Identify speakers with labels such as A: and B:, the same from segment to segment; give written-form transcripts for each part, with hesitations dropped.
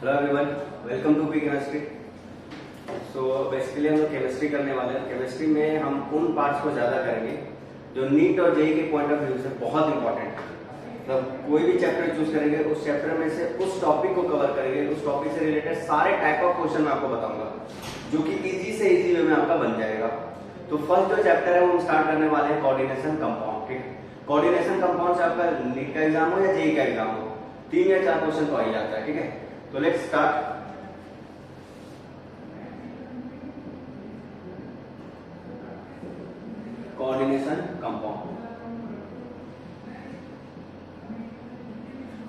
A: Hello everyone, welcome to P chemistry. So basically हम लोग chemistry करने वाले हैं। केमिस्ट्री में हम उन पार्ट्स को ज्यादा करेंगे जो नीट और जेई के पॉइंट ऑफ व्यू से बहुत इंपॉर्टेंट है। मतलब कोई भी चैप्टर चूज करेंगे, उस चैप्टर में से उस टॉपिक को कवर करेंगे, उस टॉपिक से रिलेटेड सारे टाइप ऑफ क्वेश्चन मैं आपको बताऊंगा जो कि इजी से इजी वे में आपका बन जाएगा। तो फर्स्ट जो चैप्टर है वो हम स्टार्ट करने वाले हैं कोऑर्डिनेशन कंपाउंड। ठीक है, कोऑर्डिनेशन कंपाउंड से आपका नीट का एग्जाम हो या जेई का एग्जाम हो, 3 या 4 क्वेश्चन तो आ ही जाता है। ठीक है, तो let's start. Coordination compound.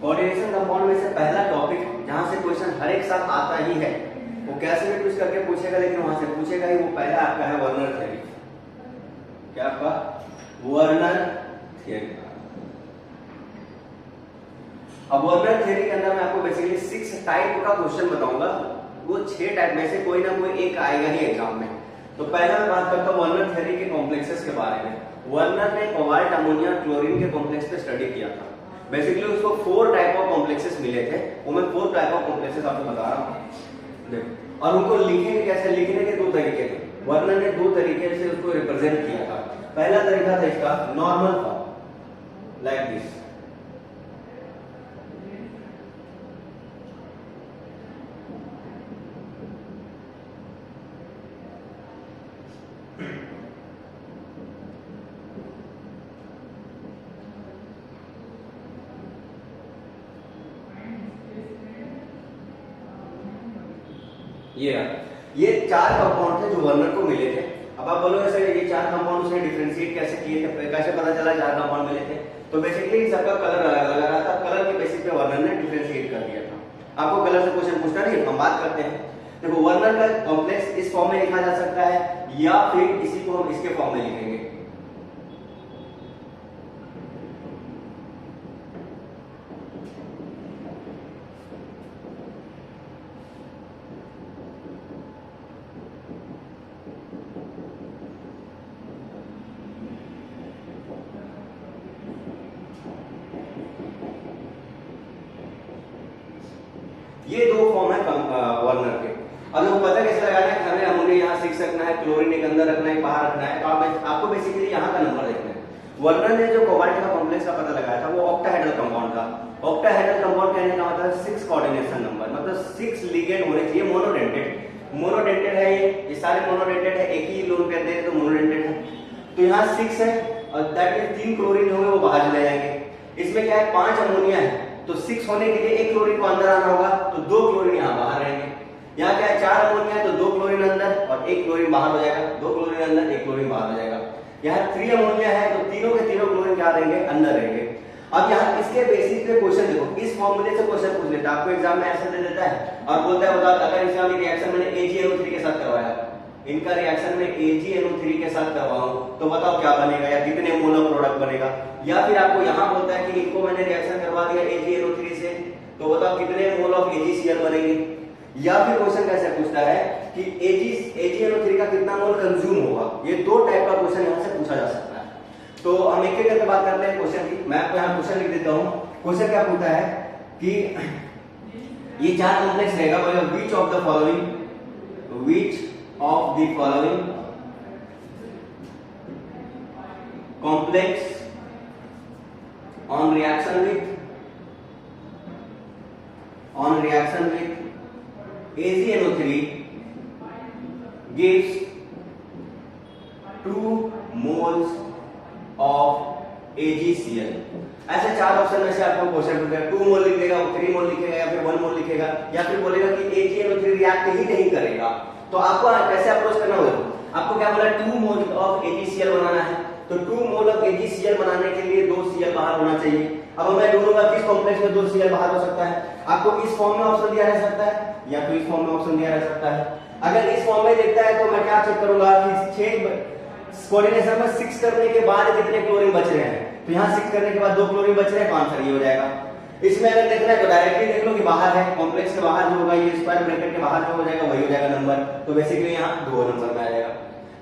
A: Coordination compound में से पहला टॉपिक जहां से क्वेश्चन हर एक साथ आता ही है, वो कैसे भी ट्विस्ट करके पूछेगा, लेकिन वहां से पूछेगा ही। वो पहला आपका है वर्नर थ्योरी। क्या आपका? Werner theory. अब वर्नर थ्योरी के अंदर मैं आपको बेसिकली 6 टाइप का क्वेश्चन बताऊंगा। वो 6 टाइप में से कोई ना कोई एक आएगा ही एग्जाम में। तो पहला मैं बात करता हूं वर्नर थ्योरी के कॉम्प्लेक्सेस के बारे में। वर्नर ने कोबाल्ट, अमोनिया, क्लोरीन के कॉम्प्लेक्स पे स्टडी किया था। बेसिकली उसको 4 टाइप ऑफ कॉम्प्लेक्सेस मिले थे। वो मैं 4 टाइप ऑफ कॉम्प्लेक्सेस आपको बता रहा हूं, और उनको लिखेंगे कैसे? लिखने के 2 तरीके थे। वर्नर ने 2 तरीके से उसको रिप्रेजेंट किया था। पहला तरीका था इसका नॉर्मल फॉर्म, लाइक दिस। ये 4 कंपाउंड थे जो वर्नर को मिले थे। अब आप बोलोगे सर ये 4 कंपाउंड उसने डिफरेंशिएट कैसे किए थे, कैसे पता चला 4 कंपाउंड मिले थे? तो बेसिकली सबका कलर अलग अलग रहा था। कलर के बेसिस पे वर्नर ने डिफरेंशिएट कर दिया था। आपको कलर से क्वेश्चन पूछना नहीं, हम बात करते हैं। देखो, वर्नर का कॉम्प्लेक्स इस फॉर्म में लिखा जा सकता है या फिर इसी को हम इसके फॉर्म में लिखेंगे। ये 2 फॉर्म है वर्नर के। अब लोग पता कैसे लगाना है कि हमें अमोनिया यहाँ सीख सकना है, क्लोरीन एक अंदर रखना है, बाहर रखना है। तो आपको बेसिकली यहाँ का नंबर देखना है। वर्नर ने जो कोबाल्ट का कॉम्प्लेक्स का पता लगाया था वो ऑक्टाहेड्रल कंपाउंड था। ऑक्टाहेड्रल कंपाउंड कहने का मतलब 6 कोऑर्डिनेशन नंबर, मतलब 6 लिगेंड होने चाहिए। मोनोडेंटेड है ये सारे मोनोडेंटेड है। एक ही लोन पे हैं तो मोनोडेंटेड है। तो यहाँ 6 है और दैट मींस 3 क्लोरीन होंगे, वो बाहर चले जाएंगे। इसमें क्या है, 5 अमोनिया है, तो 6 होने के लिए 1 क्लोरीन को अंदर आना होगा, तो 2 क्लोरीन यहाँ बाहर रहेंगे। यहाँ क्या है, 4 अमोनिया है, तो 2 क्लोरीन अंदर और 1 क्लोरीन बाहर हो जाएगा। 2 क्लोरीन अंदर, 1 क्लोरीन बाहर हो जाएगा। यहाँ 3 अमोनिया है, तो तीनों के तीनों क्लोरीन क्या रहेंगे, अंदर रहेंगे। अब यहाँ इसके बेसिस पे क्वेश्चन देखो, इस फॉर्मूले से क्वेश्चन पूछ लेता है। आपको एग्जाम में ऐसा दे देता है और बोलता है बताओ अगर इसका रिएक्शन मैंने AgNO3 के साथ करवाया, इनका रिएक्शन में AgNO3 के साथ करवाऊं तो बताओ क्या बनेगा या कितने मोल ऑफ प्रोडक्ट बनेगा। या फिर आपको यहाँ बोलता है कि इनको मैंने रिएक्शन करवा दिया AgNO3 से, तो बताओ कितने मोल ऑफ AgCl बनेंगे। या फिर क्वेश्चन कैसे पूछता है कि AgNO3 का कितना मोल कंज्यूम होगा। ये 2 टाइप का क्वेश्चन यहाँ से पूछा जा सकता है। तो हम एक एक करके बात करते हैं क्वेश्चन की। मैं आपको यहाँ क्वेश्चन लिख देता हूँ। क्वेश्चन क्या पूछता है कि ये 4 कॉम्प्लेक्स रहेगा, बोले which of the following complex on reaction with AgNO3 gives 2 moles of AgCl। ऐसे 4 ऑप्शन में से आपको क्वेश्चन पूछेगा, 2 मोल लिखेगा, 3 मोल लिखेगा या फिर 1 मोल लिखेगा, या फिर बोलेगा कि AgNO3 रिएक्ट ही नहीं करेगा। तो आपको कैसे अप्रोच करना होगा? आपको क्या बोला, 2 मोल ऑफ AgCl बनाना है। तो 2 मोल ऑफ AgCl बनाने के लिए 2 Cl बाहर होना चाहिए। अब मैं ढूंढूंगा किस कॉम्प्लेक्स में 2 Cl बाहर हो सकता है। आपको इस फॉर्म में ऑप्शन दिया रह सकता है या फिर इस फॉर्म में ऑप्शन दिया रह सकता है। अगर इस फॉर्म में देखता है तो मैं क्या चेक करूंगा कि 6 कोऑर्डिनेशन में 6 करने के बाद कितने क्लोरीन बच रहे हैं। तो यहाँ 6 करने के बाद 2 क्लोरीन बच रहे हैं, तो आंसर ये हो जाएगा। इसमें अगर देखना है तो डायरेक्टली देख लो कि बाहर है, कॉम्प्लेक्स के बाहर जो होगा, ये स्क्वायर ब्रैकेट के बाहर जो हो जाएगा वही हो जाएगा नंबर। तो बेसिकली यहाँ 2 नंबर में आ जाएगा।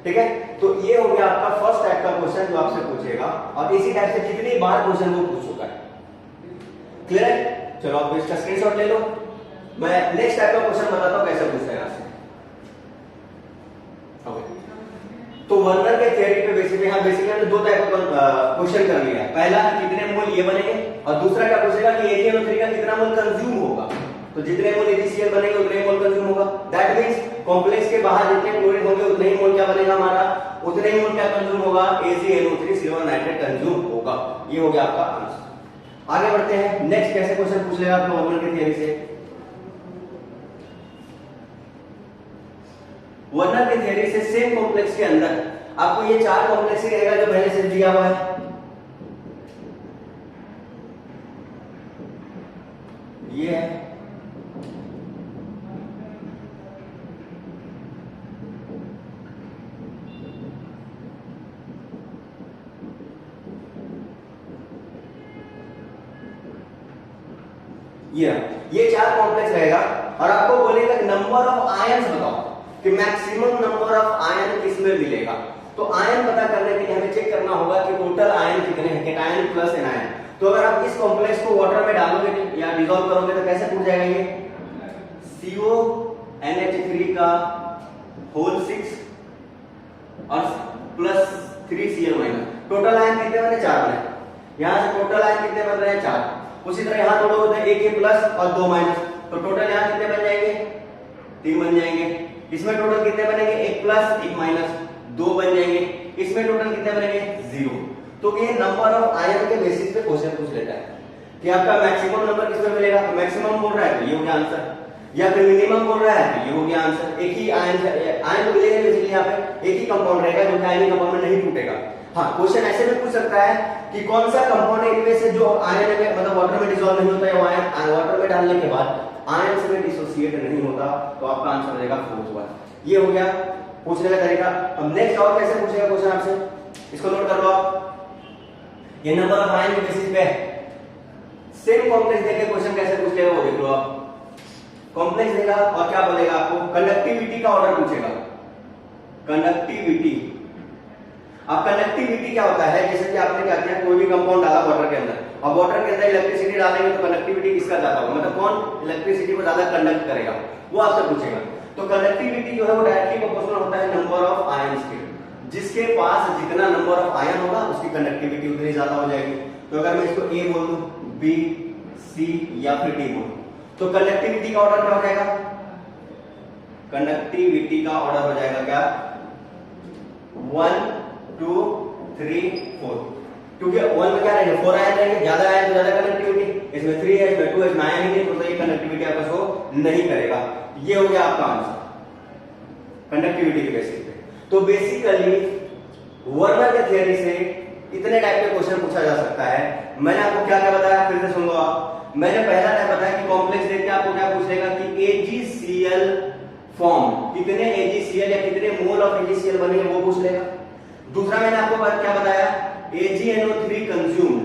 A: ठीक है, तो ये हो गया आपका फर्स्ट टाइप का क्वेश्चन जो आपसे पूछेगा, और इसी टाइप से कितनी बार क्वेश्चन वो पूछ चुका है। क्लियर है? चलो आप इसका स्क्रीनशॉट ले लो। मैं नेक्स्ट टाइप का क्वेश्चन बताता हूं कैसे पूछते हैं यहां से। तो वर्नर के थ्योरी पे बेसिकली हमने दो टाइप का क्वेश्चन कर लिया। पहला कितने मोल ये बनेंगे और दूसरा क्या पूछेगा कि AgNO3 का कितना मोल कंज्यूम होगा। तो जितने मोल AgCl बनेंगे उतने मोल कंज्यूम होगा। दैट मींस कॉम्प्लेक्स के बाहर जितने क्लोरीन होंगे उतने ही मोल क्या बनेगा हमारा, उतने ही मोल क्या कंज्यूम होगा, AgNO3 सिल्वर नाइट्रेट कंज्यूम होगा। ये हो गया आपका आंसर। आगे बढ़ते हैं, नेक्स्ट कैसे क्वेश्चन पूछ लेगा आपको वर्नर की थ्योरी से। वर्नर की थ्योरी से सेम कॉम्प्लेक्स के अंदर आपको ये चार कॉम्प्लेक्स ही रहेगा जो पहले से दिया हुआ है। ये है, ये चार कॉम्प्लेक्स रहेगा और आपको बोलेगा नंबर ऑफ आयंस बताओ कि मैक्सिमम नंबर ऑफ आयन किसमें मिलेगा। तो आयन पता करने के लिए हमें चेक करना होगा कि टोटल आयन कितने हैं, कैटायन प्लस एनायन। तो अगर आप इस कॉम्प्लेक्स को वाटर में डालोगे या डिसॉल्व करोगे तो कैसे टूट जाएगा ये, CONH3 का होल 6 और प्लस 3Cl-। टोटल आयन कितने बने, 4 बने। यहां से टोटल आयन कितने बन रहे हैं, 4। उसी तरह यहां दोनों होते हैं, एक प्लस और 2 माइनस। तो टोटल यहां कितने बन जाएंगे, 3 बन जाएंगे। इसमें टोटल कितने बनेंगे, 1 प्लस 1 माइनस 2 बन जाएंगे। इसमें टोटल कितने बनेंगे, 0। तो ये नंबर ऑफ आयन के बेसिस पे क्वेश्चन पूछ लेता है कि आपका मैक्सिमम नंबर किसमें मिलेगा। तो मैक्सिमम बोल रहा है तो ये हो गया आंसर, या फिर मिनिमम बोल रहा है तो ये हो गया आंसर। एक ही आयन तो मिलेगा बेसिकली, यहाँ पे एक ही कंपाउंड रहेगा जो कि आयनिक कंपाउंड में नहीं टूटेगा। हाँ, क्वेश्चन ऐसे भी पूछ सकता है कि कौन सा कंपाउंड है इनमें से जो आयन में मतलब वाटर में डिसॉल्व नहीं होता है, आयन वाटर में डालने के बाद आयन से डिसोसिएट नहीं होता। तो आपका आंसर हो जाएगा 4th। ये हो गया पूछने का तरीका। अब नेक्स्ट और कैसे पूछेगा क्वेश्चन आपसे, इसको नोट कर लो आप। ये नंबर ऑफ आयन के बेसिस पे सेम कॉम्प्लेक्स देके क्वेश्चन कैसे पूछ लेगा वो देख लो आप। कॉम्प्लेक्स देगा और क्या बोलेगा आपको, कंडक्टिविटी का ऑर्डर पूछेगा। कंडक्टिविटी, अब कंडक्टिविटी क्या होता है, जैसे कि आपने क्या किया, कोई भी कंपाउंड डाला वाटर के अंदर, अब वाटर के अंदर इलेक्ट्रिसिटी डालेंगे तो कंडक्टिविटी किसका ज्यादा होगा, मतलब कौन इलेक्ट्रिसिटी को ज्यादा कंडक्ट करेगा, वो आपसे पूछेगा। तो कंडक्टिविटी जो है वो डायरेक्टली प्रोपोर्शनल होता है नंबर ऑफ आयंस के। जिसके पास जितना नंबर ऑफ आयन होगा उसकी कंडक्टिविटी उतनी ज्यादा हो जाएगी। तो अगर मैं इसको A बोल दूं, B, C या फिर D बोल, तो कंडक्टिविटी का ऑर्डर क्या हो जाएगा, कंडक्टिविटी का ऑर्डर हो जाएगा क्या, 1 2 3 4। क्योंकि 1 में क्या रहेंगे, 4 आयन रहेंगे, ज्यादा आयन तो ज्यादा कंडक्टिविटी, इसमें 3 है, इसमें 2 है, इसमें आयन ही नहीं, तो ये कंडक्टिविटी आपका शो नहीं करेगा। ये हो गया आपका आंसर कंडक्टिविटी के बेसिस पे। तो बेसिकली वर्नर के थ्योरी से इतने टाइप के क्वेश्चन पूछा जा सकता है। मैंने आपको क्या क्या बताया, फिर से सुन लो आप। मैंने पहला टाइप बताया कि कॉम्प्लेक्स देख के आपको क्या पूछ लेगा कि AgCl फॉर्म, कितने AgCl या कितने मोल ऑफ AgCl बनेंगे वो पूछ लेगा। दूसरा मैंने आपको क्या बताया, AgNO3 कंज्यूम,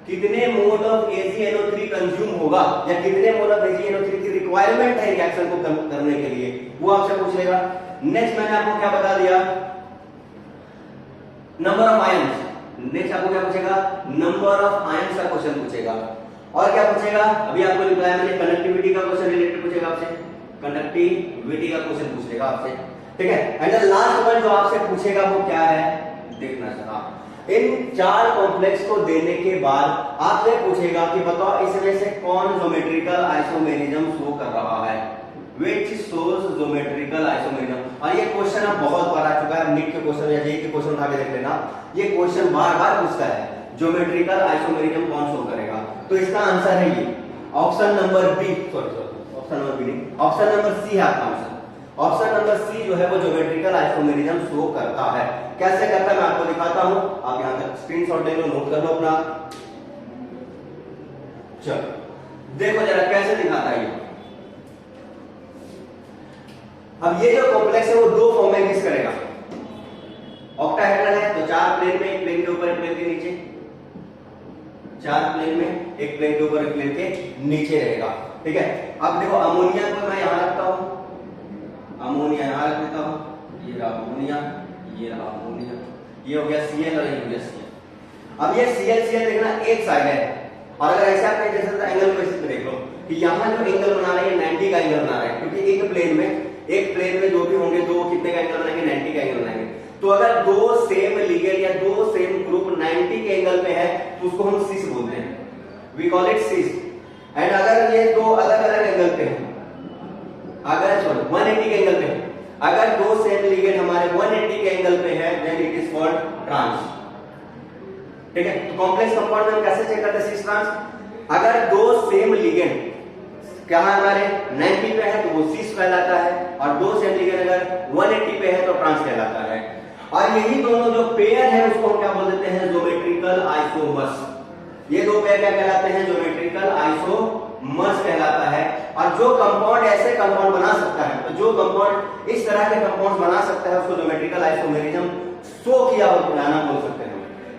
A: कितने मोल ऑफ AgNO3 कंज्यूम होगा या कितने मोल ऑफ AgNO3 की रिक्वायरमेंट है रिएक्शन को करने के लिए, वो आपसे पूछ लेगा। नेक्स्ट मैंने आपको क्या बता दिया, नंबर ऑफ आयंस। नेक्स्ट आपको क्या पूछेगा, नंबर ऑफ आयंस का क्वेश्चन पूछेगा। और क्या पूछेगा, अभी आपको रिप्लाई मैंने कंडक्टिविटी का क्वेश्चन रिलेटेड पूछेगा आपसे, कंडक्टिविटी का क्वेश्चन पूछेगा आपसे, ठीक है। एंड द लास्ट वन जो आपसे पूछेगा वो क्या है, देखना चाहता। इन 4 कॉम्प्लेक्स को देने के बाद आपसे पूछेगा कि बताओ इसमें से कौन ज्योमेट्रिकल आइसोमेरिज्म शो कर रहा है, which shows ज्योमेट्रिकल आइसोमेरिज्म। और ये क्वेश्चन अब बहुत बार आ चुका है, नीट के क्वेश्चन या जेईई के क्वेश्चन उठा के देख लेना, ये क्वेश्चन बार-बार पूछता है ज्योमेट्रिकल आइसोमेरिज्म कौन शो करेगा। तो इसका आंसर है ये option number B, option number B नहीं, ऑप्शन नंबर सी है आपका आंसर। ऑप्शन नंबर सी जो है वो ज्योमेट्रिकल आइसोमेरिज्म शो करता है। कैसे करता है मैं आपको दिखाता हूं, आप यहां तक स्क्रीनशॉट ले लो, नोट कर लो अपना। चलो देखो जरा कैसे दिखाता है ये। अब ये जो कॉम्प्लेक्स है वो 2 फॉर्म में एग्जिस्ट करेगा। ऑक्टाहेड्रल है तो 4 प्लेन में, एक प्लेन के ऊपर एक प्लेन के नीचे, 4 प्लेन में एक प्लेन के ऊपर एक प्लेन के नीचे रहेगा, ठीक है। अब देखो अमोनिया को मैं यहां रखता हूं, अमोनिया यहां रख देता हूं, ये रहा अमोनिया, ये रहा अमोनिया, ये हो गया Cl और ये हो गया Cl। अब ये Cl देखना एक साइड है, और अगर ऐसा आपने जैसे एंगल बेसिस पे देख लो, कि यहाँ जो एंगल बना रहे हैं 90 का एंगल बना रहे हैं, क्योंकि एक प्लेन में जो भी होंगे दो कितने का एंगल बनाएंगे, 90 का एंगल बनाएंगे। तो अगर दो सेम लिगेंड या दो सेम ग्रुप 90 के एंगल पे है तो उसको हम सिस बोलते हैं, we call it cis. And अगर ये दो अलग अलग एंगल पे हैं, अगर 180 के एंगल पे है, अगर दो सेम लिगेंड हमारे 180 के एंगल पे है then it is called trans. ठीक है, तो कॉम्प्लेक्स कंपाउंड में हम कैसे चेक करते हैं सिस ट्रांस? अगर दो सेम लिगेंड क्या हमारे 90 पे है तो वो सिस कहलाता है, और दो सेम लिगेंड अगर 180 पे है तो ट्रांस कहलाता है। और यही दोनों जो पेयर है उसको हम क्या बोल देते हैं, ज्योमेट्रिकल आइसोमर्स। ये दो पेयर क्या कहलाते हैं, ज्योमेट्रिकल आइसोमर्स कहलाता है। और जो कंपाउंड ऐसे कंपाउंड बना सकता है, तो जो कंपाउंड इस तरह के कंपाउंड बना सकता है उसको ज्योमेट्रिकल आइसोमेरिज्म शो किया हुआ बोल सकते हैं।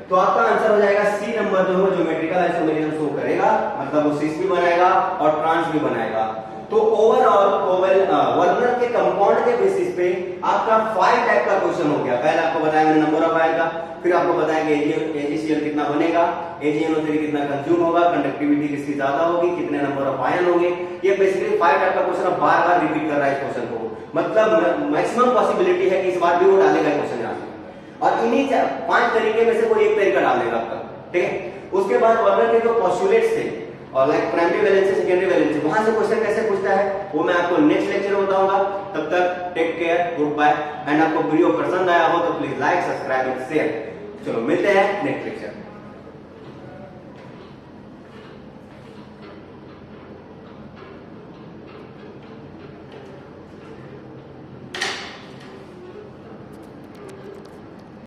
A: तो आपका आंसर हो जाएगा सी नंबर, जो है ज्योमेट्रिकल आइसोमेरिज्म शो करेगा, मतलब वो सिस भी बनाएगा और ट्रांस भी बनाएगा। तो ओवरऑल वर्नर के कंपाउंड के बेसिस पे आपका 5 टाइप का क्वेश्चन हो गया। पहले आपको बताया मैंने नंबर ऑफ आयन का, फिर आपको बताएंगे AgCl कितना बनेगा, AgNO3 कितना कंज्यूम होगा, कंडक्टिविटी किसकी ज्यादा होगी, कितने नंबर ऑफ आयन होंगे। ये बेसिकली 5 टाइप का क्वेश्चन अब बार बार रिपीट कर रहा है इस क्वेश्चन को, मतलब मैक्सिमम पॉसिबिलिटी है कि इस बार भी वो डालेगा क्वेश्चन यहाँ से, और इन्हीं 5 तरीके में से कोई एक तरीका डाल देगा आपका। ठीक है, उसके बाद वर्नर के जो पोस्टुलेट्स थे और like primary valency, secondary valency, वहां से क्वेश्चन कैसे पूछता है वो मैं आपको नेक्स्ट लेक्चर में बताऊंगा। तब तक take care, good bye. And आपको वीडियो पसंद आया हो तो please like, subscribe and share. चलो मिलते हैं नेक्स्ट लेक्चर।